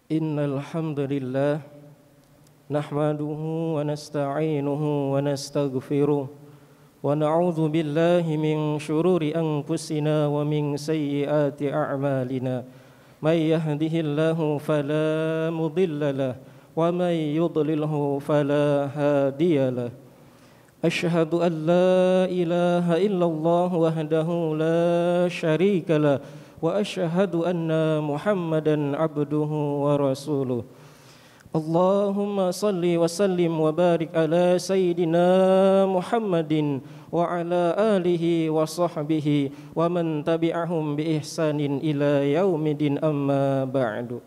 Innal hamdalillah nahmaduhu wa nasta'inuhu wa nastaghfiruh wa na'udzu billahi min shururi anfusina wa min sayyiati a'malina. May yahdihillahu fala mudilla lahu wa may yudlilhu fala hadiyalah. Asyhadu an la ilaha illallah wahdahu la syarika lah wa asyhadu anna Muhammadan abduhu wa rasuluh. Allahumma salli wa sallim wa barik ala sayyidina Muhammadin wa ala alihi wa sahbihi wa man tabi'ahum bi ihsanin ila yaumidin, amma ba'du.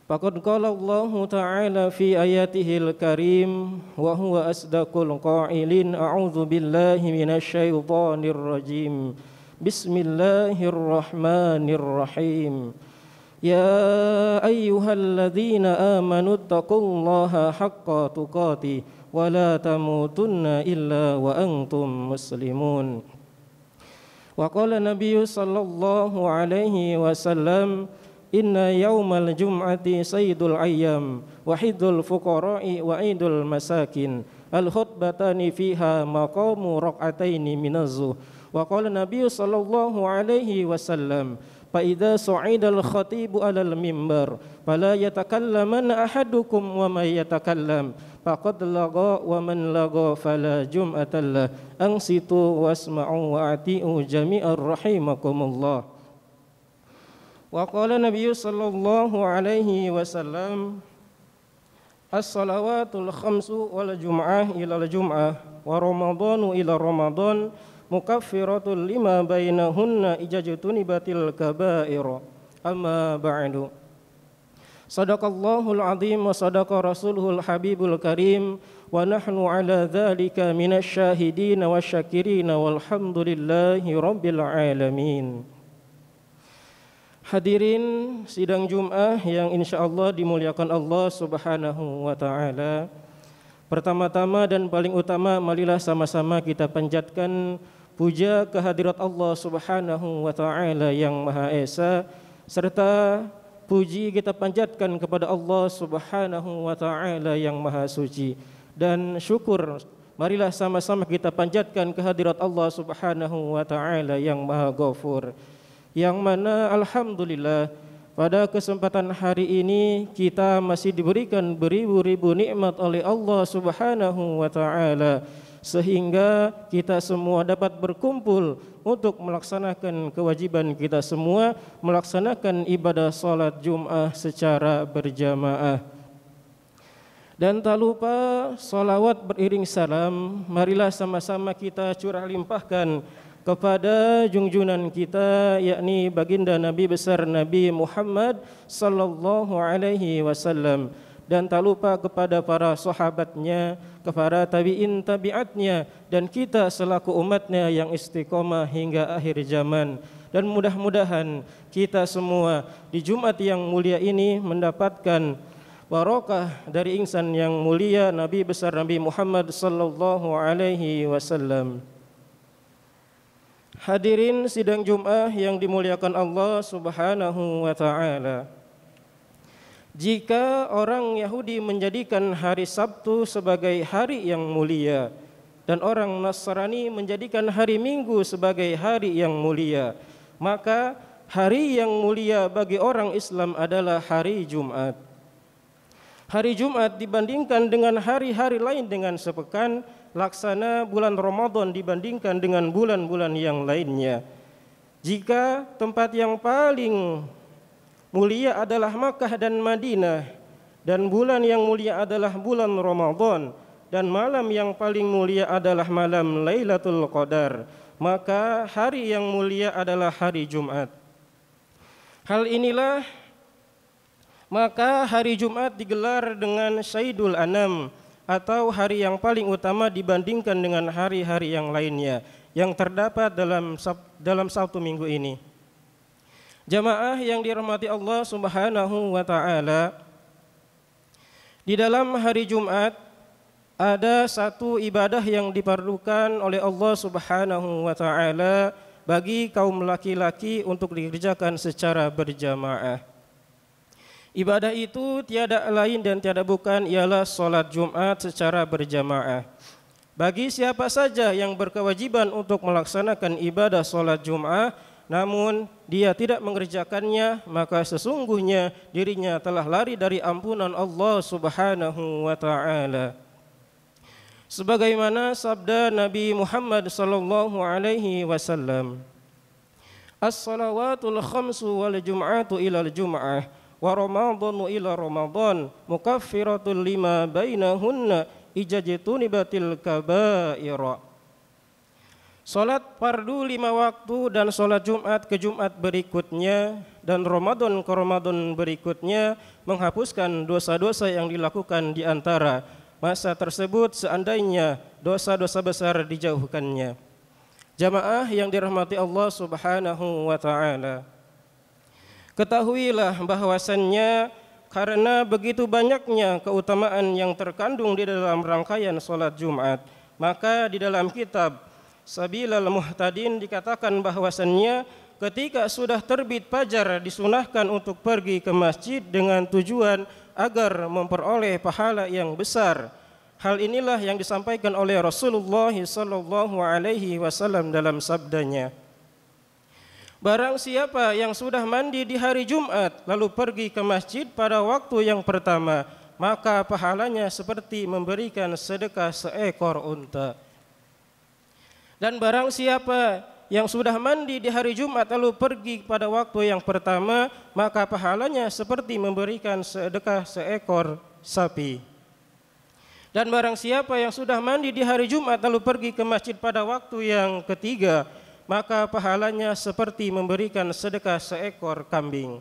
Faqad qala Allah Ta'ala fi ayatihil karim wa huwa asdaqul qailin, a'udzu billahi minasy syaithanir rajim. Bismillahirrahmanirrahim. Ya ayyuhalladzina amanu taqullaha haqqa tuqatih wa la tamutunna illa wa antum muslimun. Wa qala Nabiy sallallahu alaihi wasallam, inna yaumal jum'ati sayyidul ayyam wa hidul fuqara'i wa idul masakin, al khutbatani fiha maqamu raq'ataini minaz-zuhr. Wa qala Nabiy sallallahu alaihi wasallam, fa idza su'idal khatibu 'alal mimbar fala yatakallamanna ahadukum wa may yatakallam faqad lagha wa man lagha fala jum'atan lah. Ansitu wasma'u wa ati'u jami'an rahimakumullah. Wa qala Nabiy sallallahu alaihi wasallam, as-salawatul khamsu wal jum'ah ila al-jum'ah wa ramadhanu ila ramadhan mukaffiratul lima bainahunna ijajtunibatil kaba'ir, amma ba'du. Sadaqallahul azim wa sadaqa rasuluhul habibul karim wa nahnu ala dzalika minasy syahidin wasyakirin walhamdulillahi rabbil alamin. Hadirin sidang Jumat yang insyaallah dimuliakan Allah Subhanahu wa taala. Pertama-tama dan paling utama, marilah sama-sama kita panjatkan puja kehadirat Allah Subhanahu wa taala yang Maha Esa, serta puji kita panjatkan kepada Allah Subhanahu wa taala yang Maha Suci, dan syukur marilah sama-sama kita panjatkan kehadirat Allah Subhanahu wa taala yang Maha Ghafur, yang mana alhamdulillah pada kesempatan hari ini kita masih diberikan beribu-ribu nikmat oleh Allah Subhanahu wa taala, sehingga kita semua dapat berkumpul untuk melaksanakan kewajiban kita semua, melaksanakan ibadah salat Jumat secara berjamaah. Dan tak lupa salawat beriring salam, marilah sama-sama kita curah limpahkan kepada junjunan kita, yakni baginda Nabi besar Nabi Muhammad sallallahu alaihi wasallam, dan tak lupa kepada para sahabatnya, kepada tabi'in tabi'atnya, dan kita selaku umatnya yang istiqomah hingga akhir zaman. Dan mudah-mudahan kita semua di Jumat yang mulia ini mendapatkan barakah dari insan yang mulia Nabi besar Nabi Muhammad sallallahu alaihi wasallam. Hadirin sidang Jumat yang dimuliakan Allah Subhanahu wa taala. Jika orang Yahudi menjadikan hari Sabtu sebagai hari yang mulia dan orang Nasrani menjadikan hari Minggu sebagai hari yang mulia, maka hari yang mulia bagi orang Islam adalah hari Jumat. Hari Jumat dibandingkan dengan hari-hari lain dengan sepekan, laksana bulan Ramadan dibandingkan dengan bulan-bulan yang lainnya. Jika tempat yang paling mulia adalah Makkah dan Madinah, dan bulan yang mulia adalah bulan Ramadan, dan malam yang paling mulia adalah malam Lailatul Qadar, maka hari yang mulia adalah hari Jumat. Hal inilah maka hari Jumat digelar dengan Sayyidul Anam, atau hari yang paling utama dibandingkan dengan hari-hari yang lainnya yang terdapat dalam Sabtu Minggu ini. Jamaah yang dirahmati Allah Subhanahu wa taala, di dalam hari Jumat ada satu ibadah yang diperlukan oleh Allah Subhanahu wa taala bagi kaum laki-laki untuk dikerjakan secara berjamaah. Ibadah itu tiada lain dan tiada bukan ialah salat Jumat secara berjamaah. Bagi siapa saja yang berkewajiban untuk melaksanakan ibadah salat Jumat namun dia tidak mengerjakannya, maka sesungguhnya dirinya telah lari dari ampunan Allah Subhanahu wa taala. Sebagaimana sabda Nabi Muhammad sallallahu alaihi wasallam, "As-salawatul khamsu wal jum'atu ilal jum'ah wa ramadhanu ila ramadhan mukaffiratul lima bainahunna ijajtunibatil kaba'ira." Salat fardu 5 waktu dan salat Jumat ke Jumat berikutnya dan Ramadan ke Ramadan berikutnya menghapuskan dosa-dosa yang dilakukan di antara masa tersebut seandainya dosa-dosa besar dijauhkannya. Jamaah yang dirahmati Allah Subhanahu wa taala, ketahuilah bahwasannya karena begitu banyaknya keutamaan yang terkandung di dalam rangkaian salat Jumat, maka di dalam kitab Sabilal Muhtadin dikatakan bahwasannya ketika sudah terbit fajar disunahkan untuk pergi ke masjid dengan tujuan agar memperoleh pahala yang besar. Hal inilah yang disampaikan oleh Rasulullah sallallahu alaihi wasallam dalam sabdanya, "Barang siapa yang sudah mandi di hari Jumat lalu pergi ke masjid pada waktu yang pertama, maka pahalanya seperti memberikan sedekah seekor unta. Dan barang siapa yang sudah mandi di hari Jumat lalu pergi pada waktu yang pertama, maka pahalanya seperti memberikan sedekah seekor sapi. Dan barang siapa yang sudah mandi di hari Jumat lalu pergi ke masjid pada waktu yang ketiga, maka pahalanya seperti memberikan sedekah seekor kambing.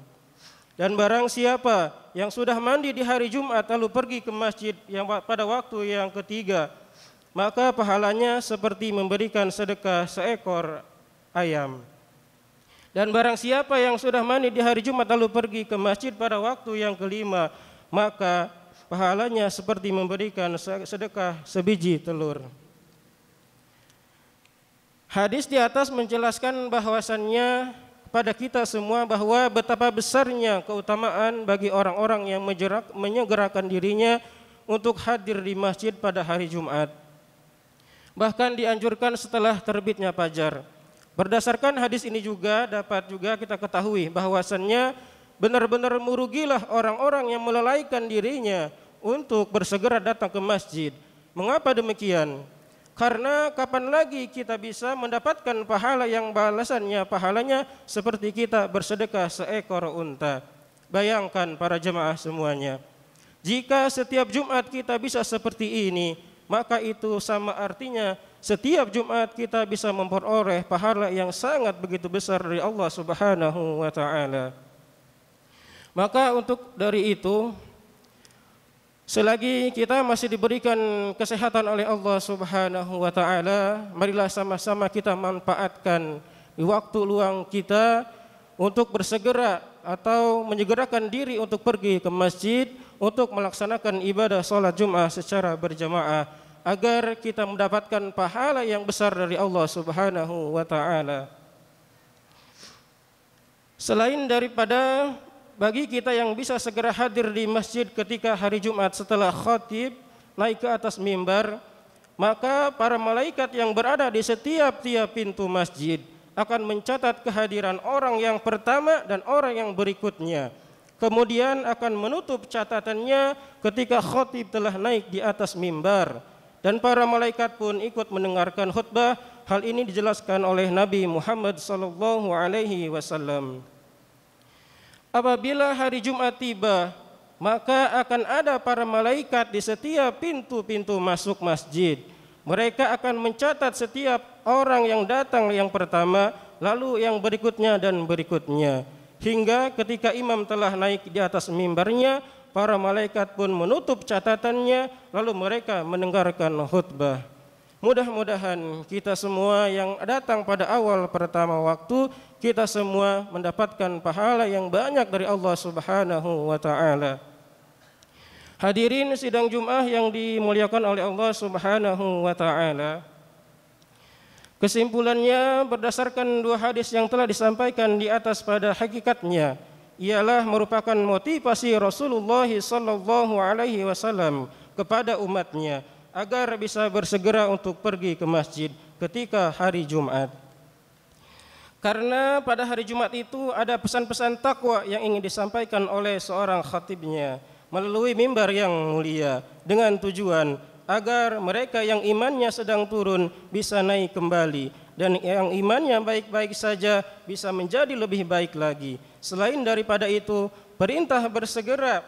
Dan barang siapa yang sudah mandi di hari Jumat lalu pergi ke masjid yang pada waktu yang ketiga, maka pahalanya seperti memberikan sedekah seekor ayam. Dan barang siapa yang sudah mandi di hari Jumat lalu pergi ke masjid pada waktu yang kelima, maka pahalanya seperti memberikan sedekah sebiji telur." Hadis di atas menjelaskan bahwasannya pada kita semua bahwa betapa besarnya keutamaan bagi orang-orang yang menyegerakan dirinya untuk hadir di masjid pada hari Jumat. Bahkan dianjurkan setelah terbitnya fajar. Berdasarkan hadis ini juga dapat juga kita ketahui bahwasannya benar-benar merugilah orang-orang yang melalaikan dirinya untuk bersegera datang ke masjid. Mengapa demikian? Karena kapan lagi kita bisa mendapatkan pahala yang balasannya pahalanya seperti kita bersedekah seekor unta. Bayangkan para jemaah semuanya, jika setiap Jumat kita bisa seperti ini, maka itu sama artinya setiap Jumat kita bisa memperoleh pahala yang sangat begitu besar dari Allah Subhanahu wa taala. Maka untuk dari itu, selagi kita masih diberikan kesehatan oleh Allah Subhanahu wa taala, marilah sama-sama kita manfaatkan di waktu luang kita untuk bersegera atau menyegerakan diri untuk pergi ke masjid untuk melaksanakan ibadah salat Jumat secara berjamaah agar kita mendapatkan pahala yang besar dari Allah Subhanahu wa taala. Selain daripada bagi kita yang bisa segera hadir di masjid ketika hari Jumat setelah khatib naik ke atas mimbar, maka para malaikat yang berada di setiap-tiap pintu masjid akan mencatat kehadiran orang yang pertama dan orang yang berikutnya. Kemudian akan menutup catatannya ketika khatib telah naik di atas mimbar, dan para malaikat pun ikut mendengarkan khutbah. Hal ini dijelaskan oleh Nabi Muhammad sallallahu alaihi wasallam. Apabila hari Jumat tiba, maka akan ada para malaikat di setiap pintu-pintu masuk masjid. Mereka akan mencatat setiap orang yang datang yang pertama, lalu yang berikutnya dan berikutnya. Hingga ketika imam telah naik di atas mimbarnya, para malaikat pun menutup catatannya, lalu mereka mendengarkan khutbah. Mudah-mudahan kita semua yang datang pada awal pertama waktu, kita semua mendapatkan pahala yang banyak dari Allah Subhanahu wa taala. Hadirin sidang Jumat yang dimuliakan oleh Allah Subhanahu wa taala. Kesimpulannya berdasarkan dua hadis yang telah disampaikan di atas pada hakikatnya, ialah merupakan motivasi Rasulullah sallallahu alaihi wasallam kepada umatnya agar bisa bersegera untuk pergi ke masjid ketika hari Jumat. Karena pada hari Jumat itu ada pesan-pesan takwa yang ingin disampaikan oleh seorang khatibnya melalui mimbar yang mulia dengan tujuan agar mereka yang imannya sedang turun bisa naik kembali dan yang imannya baik-baik saja bisa menjadi lebih baik lagi. Selain daripada itu, perintah bersegera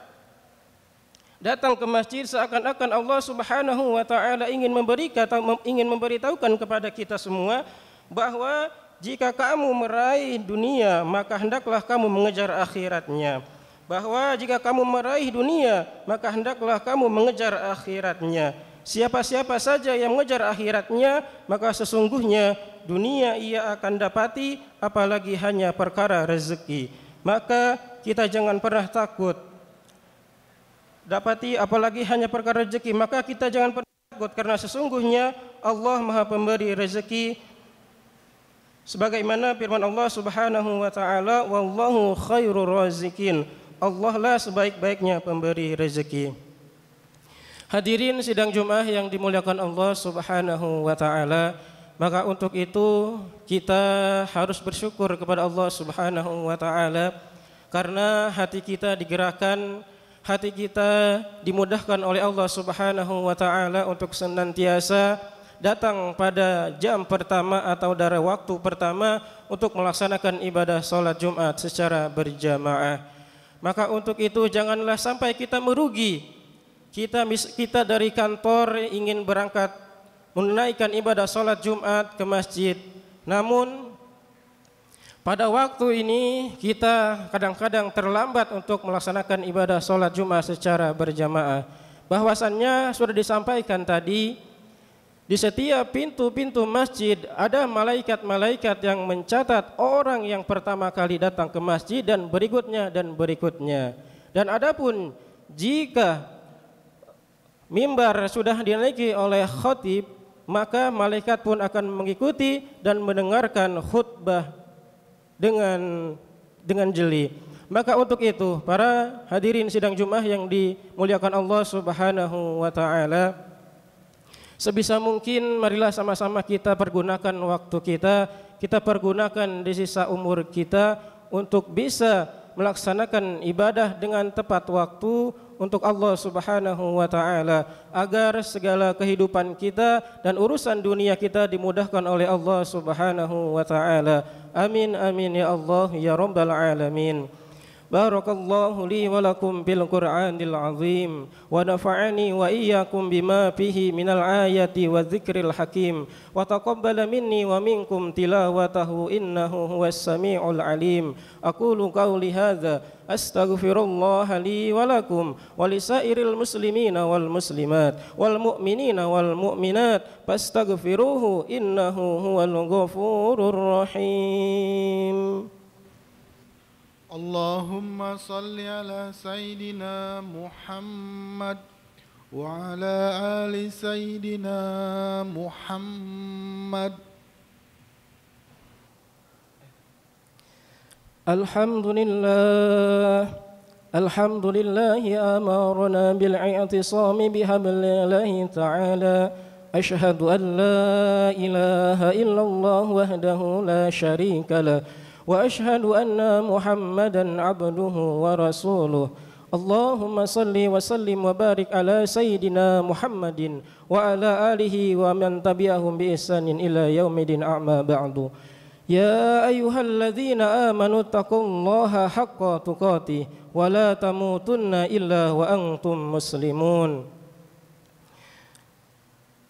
datang ke masjid seakan-akan Allah Subhanahu wa taala ingin memberitahukan kepada kita semua bahwa jika kamu meraih dunia, maka hendaklah kamu mengejar akhiratnya. Bahwa jika kamu meraih dunia, maka hendaklah kamu mengejar akhiratnya. Siapa-siapa saja yang mengejar akhiratnya, maka sesungguhnya dunia ia akan dapati, apalagi hanya perkara rezeki. Maka kita jangan pernah takut dapati apalagi hanya perkara rezeki. Maka kita jangan pernah takut karena sesungguhnya Allah Maha Pemberi rezeki. Sebagaimana firman Allah Subhanahu wa taala, wallahu khairur razikin. Allah lah sebaik-baiknya pemberi rezeki. Hadirin sidang Jumat yang dimuliakan Allah Subhanahu wa taala, maka untuk itu kita harus bersyukur kepada Allah Subhanahu wa taala karena hati kita digerakkan, hati kita dimudahkan oleh Allah Subhanahu wa taala untuk senantiasa datang pada jam pertama atau dari waktu pertama untuk melaksanakan ibadah salat Jumat secara berjamaah. Maka untuk itu janganlah sampai kita merugi. Kita dari kantor ingin berangkat menunaikan ibadah salat Jumat ke masjid. Namun pada waktu ini kita kadang-kadang terlambat untuk melaksanakan ibadah salat Jumat secara berjamaah. Bahwasannya sudah disampaikan tadi, di setiap pintu-pintu masjid ada malaikat-malaikat yang mencatat orang yang pertama kali datang ke masjid dan berikutnya dan berikutnya. Dan adapun jika mimbar sudah dinaiki oleh khatib, maka malaikat pun akan mengikuti dan mendengarkan khutbah dengan jeli. Maka untuk itu para hadirin sidang Jumat yang dimuliakan Allah Subhanahu wa taala, sebisa mungkin marilah sama-sama kita pergunakan waktu kita pergunakan di sisa umur kita untuk bisa melaksanakan ibadah dengan tepat waktu untuk Allah Subhanahu wa taala agar segala kehidupan kita dan urusan dunia kita dimudahkan oleh Allah Subhanahu wa taala. Amin amin ya Allah ya rabbal alamin. Barakallahu li wa lakum bil Qur'anil azim wa nafa'ani wa iyyakum bima fihi minal ayati wa dzikril hakim wa taqabbala minni wa minkum tilawatahu innahu huwas samiul alim. Aqulu qawli hadza astaghfirullah li wa lakum wa lisairil muslimina wal muslimat wal mu'minina wal mu'minat fastaghfiruhu innahu huwal ghafurur rahim. Allahumma salli ala Sayyidina Muhammad wa ala ali Sayyidina Muhammad. Alhamdulillah amarna bil i'tisami bihablillahi ta'ala. Ashhadu an la ilaha illallah wahdahu la syarika lah. وأشهد أن محمدا عبده ورسوله. اللهم صل وسلم وبارك على سيدنا محمد وعلى آله ومن تبعهم بإحسان إلى يوم الدين أما بعد. يا أيها الذين آمنوا اتقوا الله حق تقاته ولا تموتن إلا وأنتم مسلمون.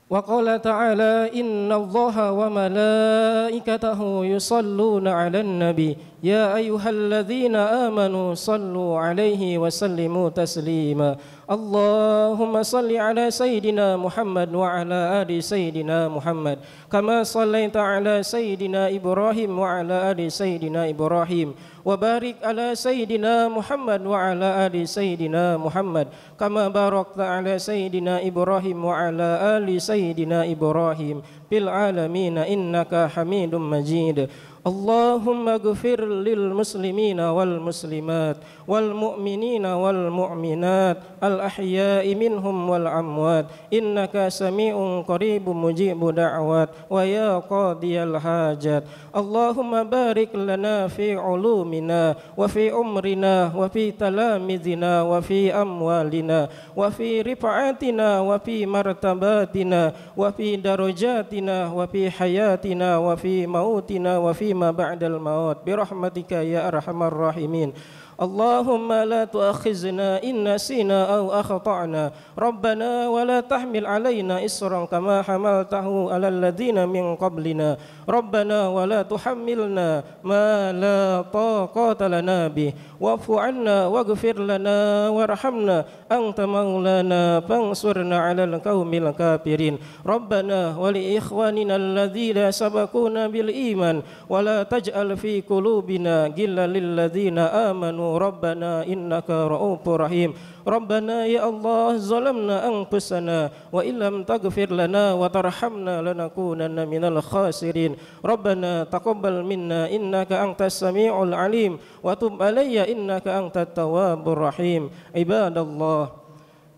وقال تعالى إن الله وملائكته يصلون على النبي يا أيها الذين آمنوا صلوا عليه وسلموا تسليما. اللهم صل على سيدنا محمد وعلى آل سيدنا محمد كما صليت على سيدنا إبراهيم وعلى آل سيدنا إبراهيم وبارك على سيدنا محمد وعلى آل سيدنا محمد كما باركت على سيدنا إبراهيم وعلى آل سيدنا إبراهيم في العالمين إنك حميد مجيد. اللهم اغفر للمسلمين والمسلمات والمؤمنين والمؤمنات الأحياء منهم والأموات إنك سميع قريب مجيب دعوات ويا قاضي الحاجات اللهم بارك لنا في علومنا وفي عمرنا وفي تلامذنا وفي أموالنا وفي رفعاتنا وفي مرتباتنا وفي درجاتنا وفي حياتنا وفي موتنا وفيما بعد الموت برحمتك يا أرحم الراحمين اللهم لا تؤاخذنا إن نسينا أو أخطأنا ربنا ولا تحمل علينا إصرا كما حملته على الذين من قبلنا ربنا ولا تحملنا ما لا طاقة لنا به واعف عنا واغفر لنا وارحمنا أنت مولانا فانصرنا على القوم الكافرين ربنا ولإخواننا الذين سبقونا بالإيمان ولا تجعل في قلوبنا غلا للذين آمنوا ربنا إنك رؤوف رحيم ربنا يا الله ظلمنا أنفسنا وإن لم تغفر لنا وترحمنا لنكونن من الخاسرين ربنا تقبل منا إنك أنت السميع العليم وتب علي إنك أنت التواب الرحيم عباد الله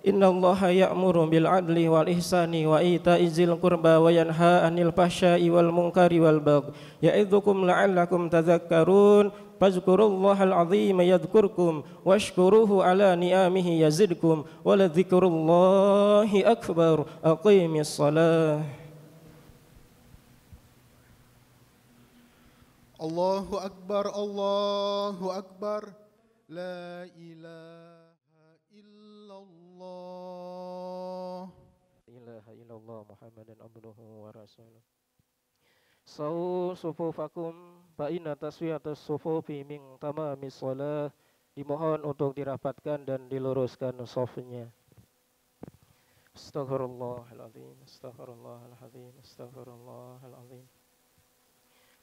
إن الله يأمر بالعدل والإحسان وإيتاء ذي القربى وينهى عن الفحشاء والمنكر والبغي يعظكم لعلكم تذكرون فاذكروا الله العظيم يذكركم واشكروه على نعمه يزدكم ولذكر الله أكبر أقيم الصلاة الله أكبر الله أكبر لا إله إلا الله إله إلا الله محمد عبده ورسوله Sawu sufufakum fa'inna taswiyatus sufufi min tamamis shalah. Dimohon untuk dirapatkan dan diluruskan shafnya. Astaghfirullahaladzim, astaghfirullahaladzim, astaghfirullahaladzim.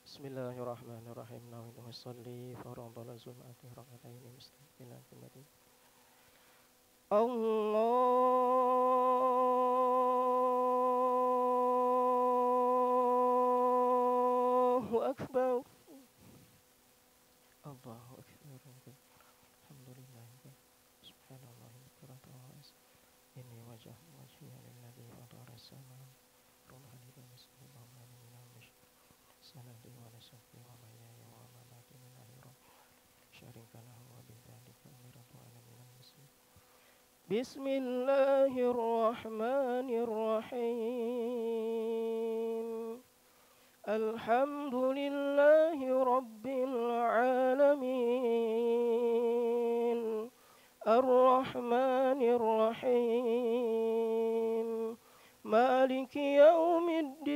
Bismillahirrahmanirrahim. Nawaitu usolli fardhu jum'ati rak'ataini mustaqbilan qiblatin. Allahu Akbar. Allahu Akbar. Alhamdulillah. Subhanallah. Inni wajhtu wajhiya lilladzi fatara as-samawati wal arda musliman minal musyrikin sanadi wa nasbi wa mahyaya wa mamati lillahi rabbil syarika lahu wa bidzalika umirtu ana minal muslimin. Bismillahirrahmanirrahim. Alhamdulillahi rabbil alamin. Ar-Rahmanir Rahim. Maliki yaumiddin.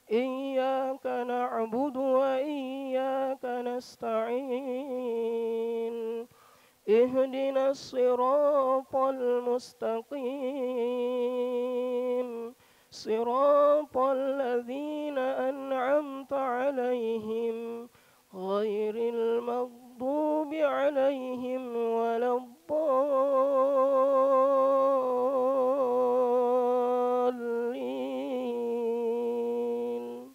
Iyyaka na'budu wa iyyaka nasta'in. Ihdinas siratal mustaqim. Siratal ladzina an'amta 'alaihim ghairil maghdubi 'alaihim waladdallin.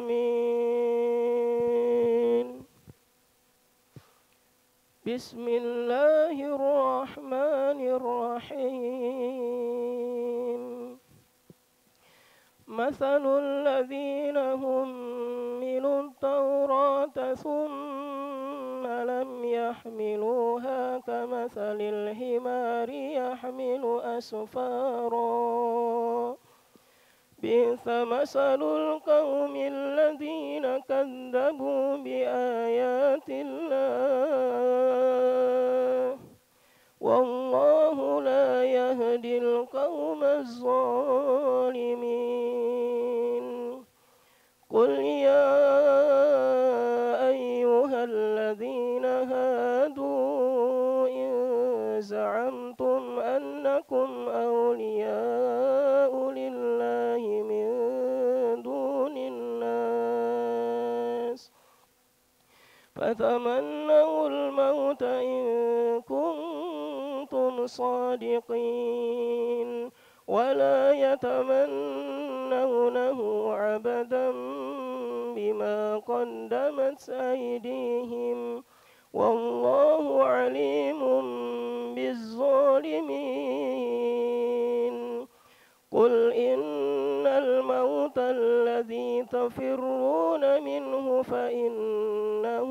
Amin. Bismillahirrahmanirrahim. Mathalul ladzina hummilut tawrata thumma lam yahmiluha kamathalil himari yahmilu asfara. Bi'sa masalul qaumil ladzina kadzabu biayatillah. Wallahu la yahdil qawmaz zalimin. Qul ya ayyuhalladzina hadu in za'amtum annakum awliya'u lillahi min dunin nas fatamannawul mauta in kuntum sadiqin. ولا يتمنونه أبدا بما قدمت أيديهم والله عليم بالظالمين. قل إن الموت الذي تفرون منه فإنه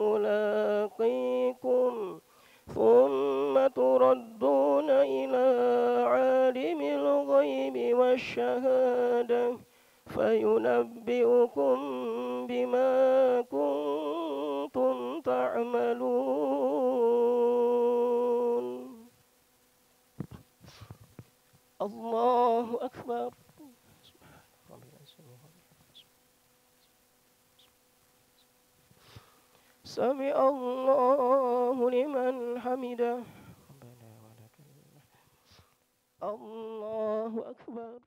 ملاقيكم ثم تردون إلى عالم الغيب والشهادة فينبئكم بما كنتم تعملون. الله أكبر. سمع الله لمن حمده. الله أكبر.